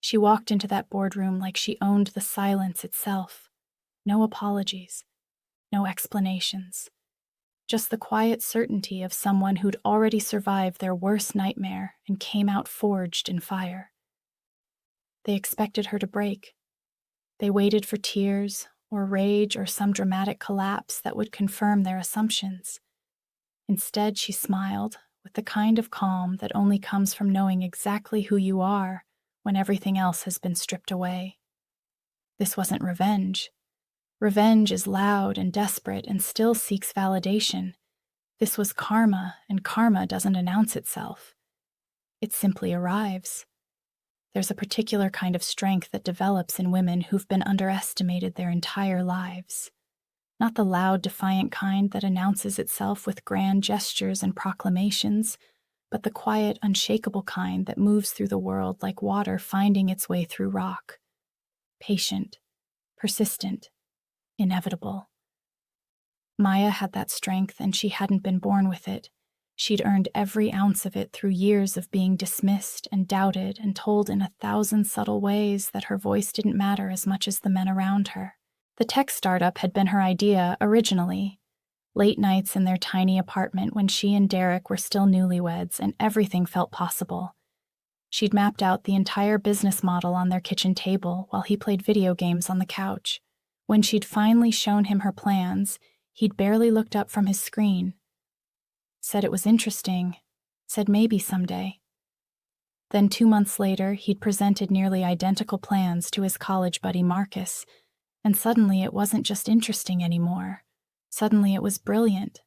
She walked into that boardroom like she owned the silence itself. No apologies, no explanations. Just the quiet certainty of someone who'd already survived their worst nightmare and came out forged in fire. They expected her to break. They waited for tears or rage or some dramatic collapse that would confirm their assumptions. Instead, she smiled with the kind of calm that only comes from knowing exactly who you are when everything else has been stripped away. This wasn't revenge. Revenge is loud and desperate and still seeks validation. This was karma, and karma doesn't announce itself. It simply arrives. There's a particular kind of strength that develops in women who've been underestimated their entire lives. Not the loud, defiant kind that announces itself with grand gestures and proclamations, but the quiet, unshakable kind that moves through the world like water finding its way through rock. Patient, persistent, inevitable. Maya had that strength, and she hadn't been born with it. She'd earned every ounce of it through years of being dismissed and doubted and told in 1,000 subtle ways that her voice didn't matter as much as the men around her. The tech startup had been her idea originally. Late nights in their tiny apartment when she and Derek were still newlyweds and everything felt possible. She'd mapped out the entire business model on their kitchen table while he played video games on the couch. When she'd finally shown him her plans, he'd barely looked up from his screen. Said it was interesting, said maybe someday. Then 2 months later, he'd presented nearly identical plans to his college buddy Marcus, and suddenly it wasn't just interesting anymore. Suddenly it was brilliant.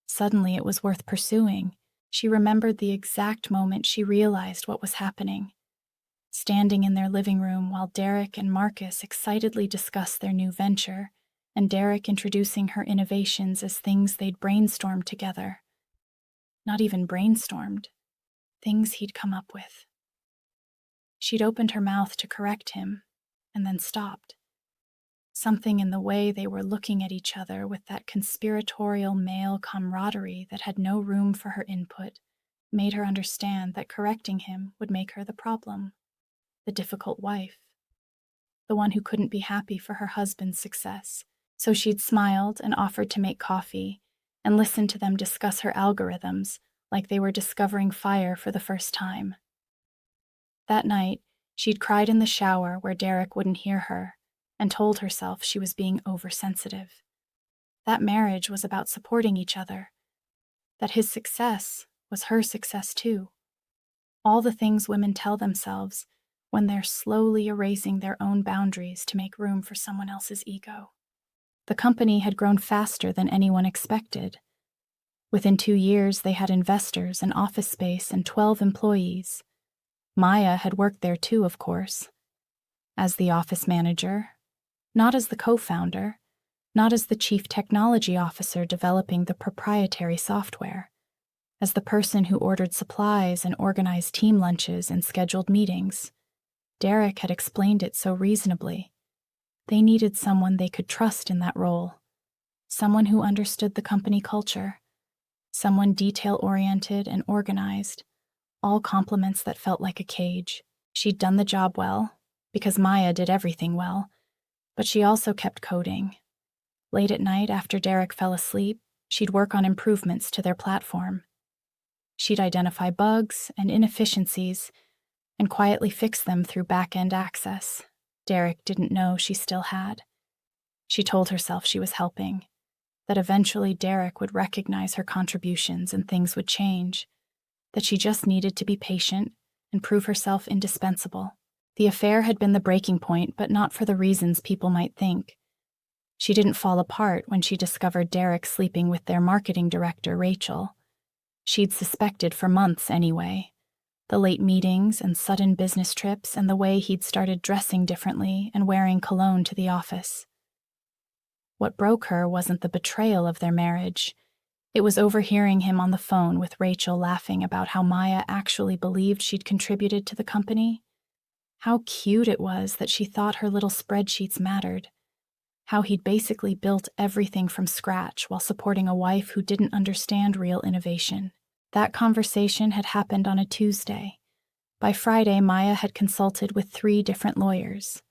Suddenly it was worth pursuing. She remembered the exact moment she realized what was happening. Standing in their living room while Derek and Marcus excitedly discussed their new venture, and Derek introducing her innovations as things they'd brainstormed together. Not even brainstormed. Things he'd come up with. She'd opened her mouth to correct him, and then stopped. Something in the way they were looking at each other with that conspiratorial male camaraderie that had no room for her input made her understand that correcting him would make her the problem, the difficult wife, the one who couldn't be happy for her husband's success. So she'd smiled and offered to make coffee and listened to them discuss her algorithms like they were discovering fire for the first time. That night, she'd cried in the shower where Derek wouldn't hear her and told herself she was being oversensitive. That marriage was about supporting each other, that his success was her success too. All the things women tell themselves when they're slowly erasing their own boundaries to make room for someone else's ego. The company had grown faster than anyone expected. Within 2 years, they had investors and office space and 12 employees. Maya had worked there too, of course. As the office manager, not as the co-founder, not as the chief technology officer developing the proprietary software, as the person who ordered supplies and organized team lunches and scheduled meetings. Derek had explained it so reasonably. They needed someone they could trust in that role, someone who understood the company culture, someone detail-oriented and organized, all compliments that felt like a cage. She'd done the job well, because Maya did everything well, but she also kept coding. Late at night after Derek fell asleep, she'd work on improvements to their platform. She'd identify bugs and inefficiencies and quietly fix them through back-end access. Derek didn't know she still had. She told herself she was helping, that eventually Derek would recognize her contributions and things would change, that she just needed to be patient and prove herself indispensable. The affair had been the breaking point, but not for the reasons people might think. She didn't fall apart when she discovered Derek sleeping with their marketing director, Rachel. She'd suspected for months anyway. The late meetings and sudden business trips and the way he'd started dressing differently and wearing cologne to the office. What broke her wasn't the betrayal of their marriage. It was overhearing him on the phone with Rachel laughing about how Maya actually believed she'd contributed to the company. How cute it was that she thought her little spreadsheets mattered. How he'd basically built everything from scratch while supporting a wife who didn't understand real innovation. That conversation had happened on a Tuesday. By Friday, Maya had consulted with 3 different lawyers.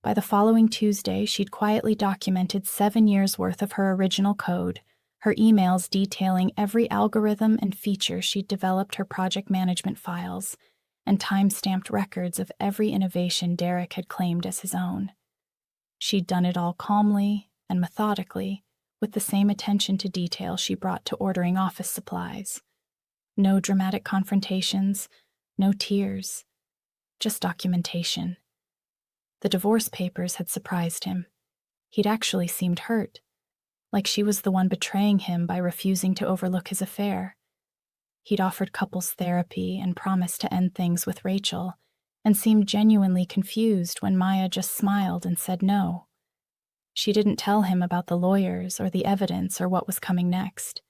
By the following Tuesday, she'd quietly documented 7 years' worth of her original code, her emails detailing every algorithm and feature she'd developed, her project management files, and time-stamped records of every innovation Derek had claimed as his own. She'd done it all calmly and methodically, with the same attention to detail she brought to ordering office supplies. No dramatic confrontations, no tears, just documentation. The divorce papers had surprised him. He'd actually seemed hurt, like she was the one betraying him by refusing to overlook his affair. He'd offered couples therapy and promised to end things with Rachel, and seemed genuinely confused when Maya just smiled and said no. She didn't tell him about the lawyers or the evidence or what was coming next.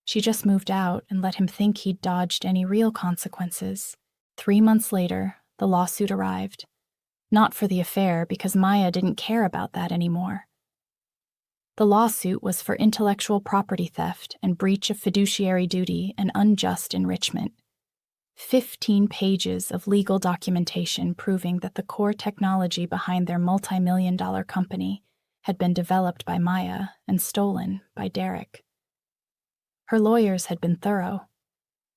She just moved out and let him think he'd dodged any real consequences. 3 months later, the lawsuit arrived. Not for the affair, because Maya didn't care about that anymore. The lawsuit was for intellectual property theft and breach of fiduciary duty and unjust enrichment. 15 pages of legal documentation proving that the core technology behind their multi-million-dollar company had been developed by Maya and stolen by Derek. Her lawyers had been thorough.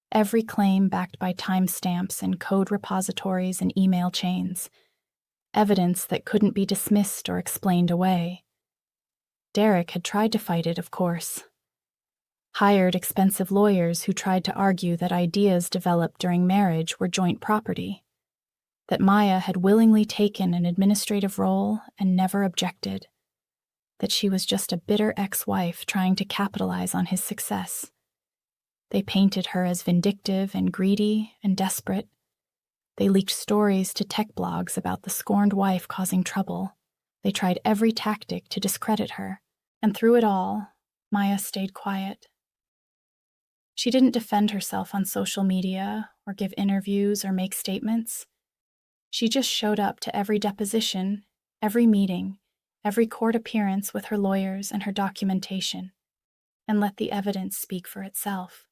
Every claim backed by timestamps and code repositories and email chains. Evidence that couldn't be dismissed or explained away. Derek had tried to fight it, of course. Hired expensive lawyers who tried to argue that ideas developed during marriage were joint property. That Maya had willingly taken an administrative role and never objected. That she was just a bitter ex-wife trying to capitalize on his success. They painted her as vindictive and greedy and desperate. They leaked stories to tech blogs about the scorned wife causing trouble. They tried every tactic to discredit her. And through it all, Maya stayed quiet. She didn't defend herself on social media or give interviews or make statements. She just showed up to every deposition, every meeting, every court appearance with her lawyers and her documentation, and let the evidence speak for itself.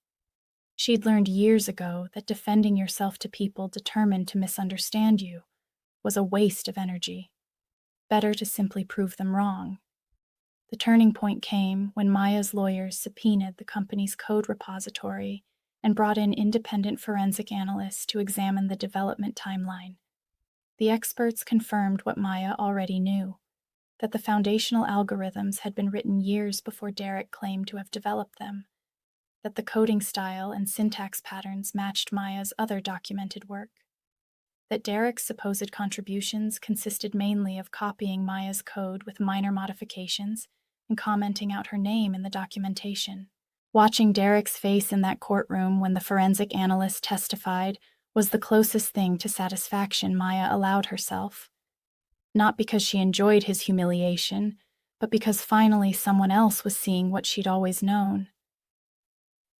She'd learned years ago that defending yourself to people determined to misunderstand you was a waste of energy. Better to simply prove them wrong. The turning point came when Maya's lawyers subpoenaed the company's code repository and brought in independent forensic analysts to examine the development timeline. The experts confirmed what Maya already knew, that the foundational algorithms had been written years before Derek claimed to have developed them, that the coding style and syntax patterns matched Maya's other documented work, that Derek's supposed contributions consisted mainly of copying Maya's code with minor modifications and commenting out her name in the documentation. Watching Derek's face in that courtroom when the forensic analyst testified was the closest thing to satisfaction Maya allowed herself. Not because she enjoyed his humiliation, but because finally someone else was seeing what she'd always known.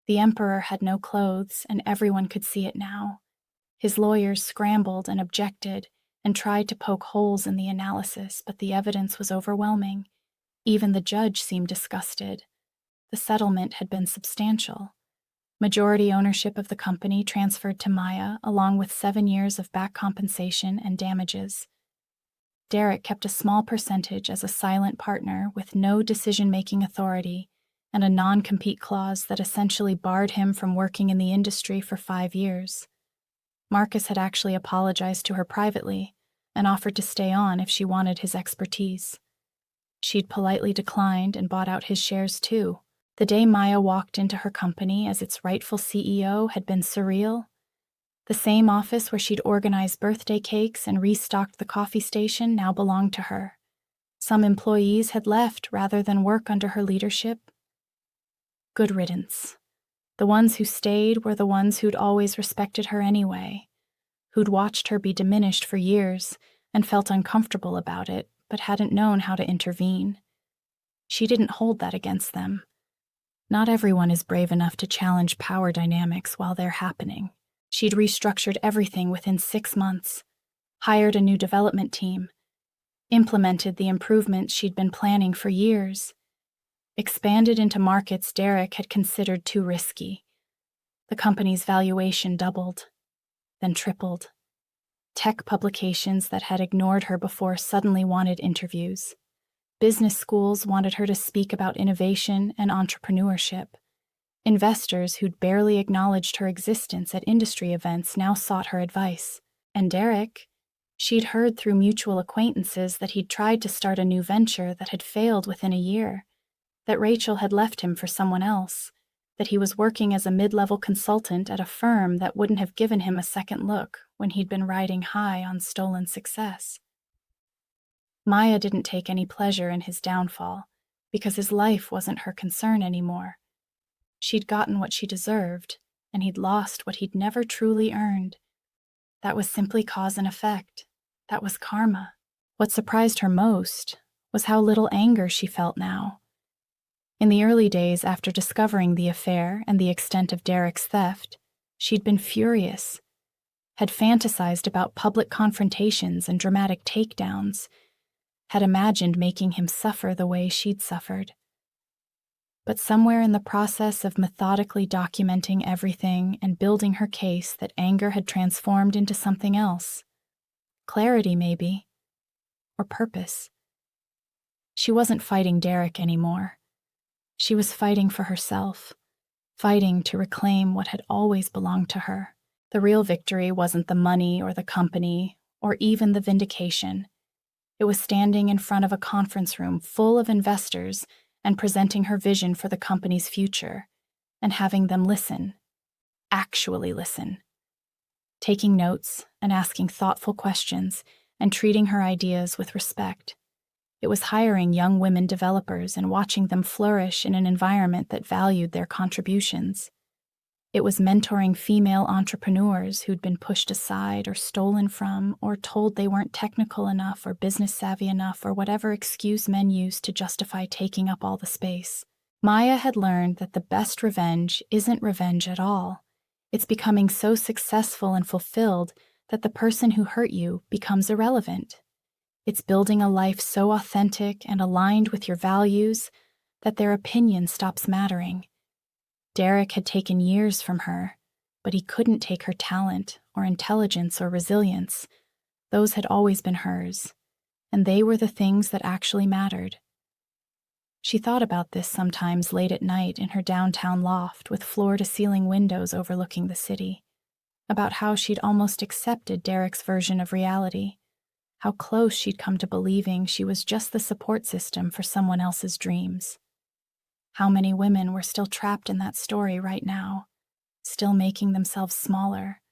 The Emperor had no clothes, and everyone could see it now. His lawyers scrambled and objected and tried to poke holes in the analysis, but the evidence was overwhelming. Even the judge seemed disgusted. The settlement had been substantial. Majority ownership of the company transferred to Maya, along with 7 years of back compensation and damages. Derek kept a small percentage as a silent partner with no decision-making authority and a non-compete clause that essentially barred him from working in the industry for 5 years. Marcus had actually apologized to her privately and offered to stay on if she wanted his expertise. She'd politely declined and bought out his shares too. The day Maya walked into her company as its rightful CEO had been surreal. The same office where she'd organized birthday cakes and restocked the coffee station now belonged to her. Some employees had left rather than work under her leadership. Good riddance. The ones who stayed were the ones who'd always respected her anyway, who'd watched her be diminished for years and felt uncomfortable about it, but hadn't known how to intervene. She didn't hold that against them. Not everyone is brave enough to challenge power dynamics while they're happening. She'd restructured everything within 6 months, hired a new development team, implemented the improvements she'd been planning for years, expanded into markets Derek had considered too risky. The company's valuation doubled. then tripled. Tech publications that had ignored her before suddenly wanted interviews. Business schools wanted her to speak about innovation and entrepreneurship. Investors who'd barely acknowledged her existence at industry events now sought her advice. And Derek? She'd heard through mutual acquaintances that he'd tried to start a new venture that had failed within a year, that Rachel had left him for someone else, that he was working as a mid-level consultant at a firm that wouldn't have given him a second look when he'd been riding high on stolen success. Maya didn't take any pleasure in his downfall, because his life wasn't her concern anymore. She'd gotten what she deserved, and he'd lost what he'd never truly earned. That was simply cause and effect. That was karma. What surprised her most was how little anger she felt now. In the early days after discovering the affair and the extent of Derek's theft, she'd been furious, had fantasized about public confrontations and dramatic takedowns, had imagined making him suffer the way she'd suffered. But somewhere in the process of methodically documenting everything and building her case, that anger had transformed into something else. Clarity, maybe. Or purpose. She wasn't fighting Derek anymore. She was fighting for herself, fighting to reclaim what had always belonged to her. The real victory wasn't the money or the company or even the vindication. It was standing in front of a conference room full of investors and presenting her vision for the company's future, and having them listen, actually listen, taking notes and asking thoughtful questions and treating her ideas with respect. It was hiring young women developers and watching them flourish in an environment that valued their contributions. It was mentoring female entrepreneurs who'd been pushed aside or stolen from or told they weren't technical enough or business savvy enough or whatever excuse men used to justify taking up all the space. Maya had learned that the best revenge isn't revenge at all. It's becoming so successful and fulfilled that the person who hurt you becomes irrelevant. It's building a life so authentic and aligned with your values that their opinion stops mattering. Derek had taken years from her, but he couldn't take her talent or intelligence or resilience. Those had always been hers, and they were the things that actually mattered. She thought about this sometimes late at night in her downtown loft with floor-to-ceiling windows overlooking the city, about how she'd almost accepted Derek's version of reality, how close she'd come to believing she was just the support system for someone else's dreams. How many women were still trapped in that story right now, still making themselves smaller,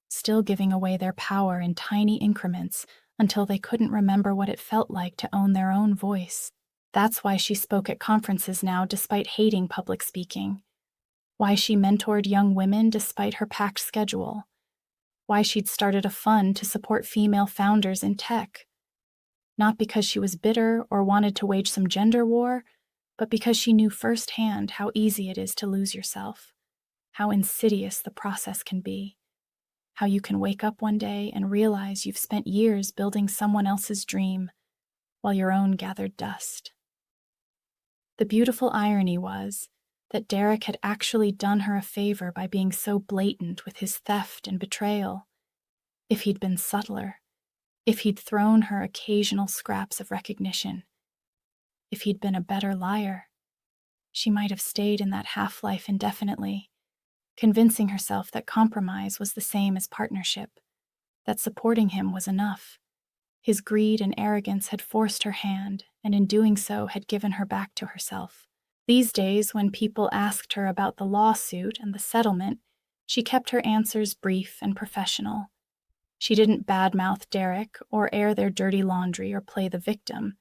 still giving away their power in tiny increments until they couldn't remember what it felt like to own their own voice. That's why she spoke at conferences now despite hating public speaking, why she mentored young women despite her packed schedule, why she'd started a fund to support female founders in tech. Not because she was bitter or wanted to wage some gender war, but because she knew firsthand how easy it is to lose yourself, how insidious the process can be, how you can wake up one day and realize you've spent years building someone else's dream while your own gathered dust. The beautiful irony was that Derek had actually done her a favor by being so blatant with his theft and betrayal. If he'd been subtler, if he'd thrown her occasional scraps of recognition, if he'd been a better liar, she might have stayed in that half-life indefinitely, convincing herself that compromise was the same as partnership, that supporting him was enough. His greed and arrogance had forced her hand, and in doing so had given her back to herself. These days, when people asked her about the lawsuit and the settlement, she kept her answers brief and professional. She didn't badmouth Derek or air their dirty laundry or play the victim.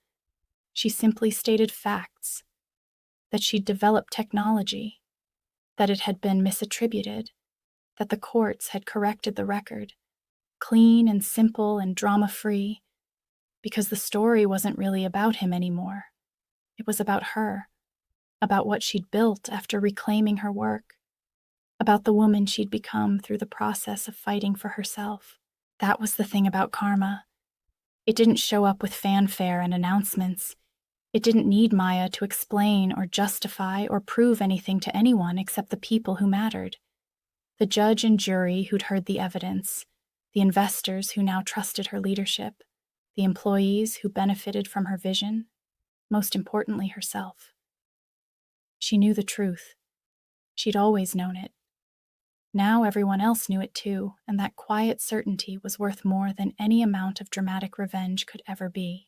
She simply stated facts, that she'd developed technology, that it had been misattributed, that the courts had corrected the record, clean and simple and drama-free, because the story wasn't really about him anymore. It was about her, about what she'd built after reclaiming her work, about the woman she'd become through the process of fighting for herself. That was the thing about karma. It didn't show up with fanfare and announcements. It didn't need Maya to explain or justify or prove anything to anyone except the people who mattered. The judge and jury who'd heard the evidence, the investors who now trusted her leadership, the employees who benefited from her vision, most importantly herself. She knew the truth. She'd always known it. Now everyone else knew it too, and that quiet certainty was worth more than any amount of dramatic revenge could ever be.